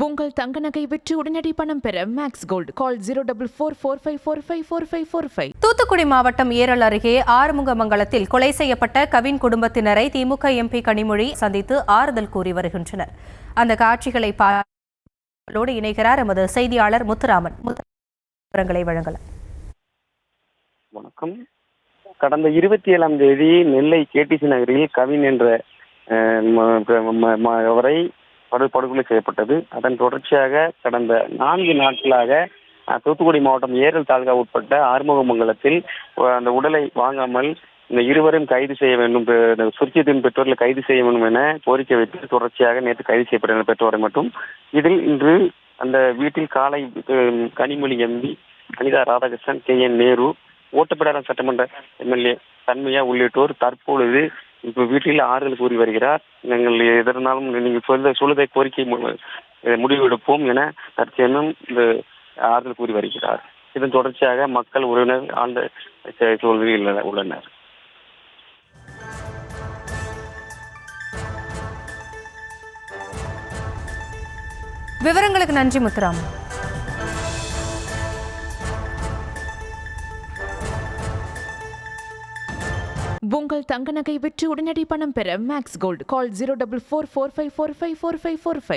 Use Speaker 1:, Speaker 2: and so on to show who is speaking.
Speaker 1: உங்கள் தங்க நகை விற்று உடனடி பணம் பெற மேக்ஸ் கோல்ட் கால் 04445454545.
Speaker 2: தூத்துக்குடி மாவட்டம் ஏரல் அருகே ஆறுமுகமங்கலத்தில் கொலை செய்யப்பட்ட கவின் குடும்பத்தினரை திமுக எம்பி கனிமொழி சந்தித்து ஆறுதல் கூறி வருகின்றனர். அந்த காட்சிகளை பார்த்து இணைகிறார் எமது செய்தியாளர் முத்துராமன். விவரங்களை வழங்கலாம்.
Speaker 3: வணக்கம். கடந்த 27ஆம் தேதி நெல்லை கேடிசி நகரில் கவின் என்ற அவரை படுகொலை செய்யப்பட்டது. அதன் தொடர்ச்சியாக கடந்த 4 நாட்களாக தூத்துக்குடி மாவட்டம் ஏரல் தாலுகா உட்பட்ட ஆறுமுகமங்கலத்தில் அந்த உடலை வாங்காமல் இந்த இருவரும் கைது செய்ய வேண்டும், சுர்ஜித்தின் பெற்றோர்களை கைது செய்ய வேண்டும் என கோரிக்கை வைத்து தொடர்ச்சியாக நேற்று கைது செய்யப்பட்ட பெற்றோரை மட்டும். இதில் இன்று அந்த வீட்டில் காலை கனிமொழி எம்பி, அனிதா ராதாகிருஷ்ணன், KN நேரு, ஓட்டப்பிடாரம் சட்டமன்ற MLA தன்மையா உள்ளிட்டோர் தற்பொழுது இப்போ வீட்டில் ஆறுதல் கூறி வருகிறார். நாங்கள் எதனாலும் நீங்கள் சொல்லுதை கோரிக்கை முடிவெடுப்போம் என தற்செயலும் இந்த ஆறுதல் கூறி வருகிறார். இதன் தொடர்ச்சியாக மக்கள் உறவினர் ஆழ்ந்த தோல்வியில் உள்ளனர்.
Speaker 2: விவரங்களுக்கு நன்றி முத்துராமன்.
Speaker 1: உங்கள் தங்க நகை விற்று உடனடி பணம் பெற மேக்ஸ் கோல்ட் கால் 04445454545.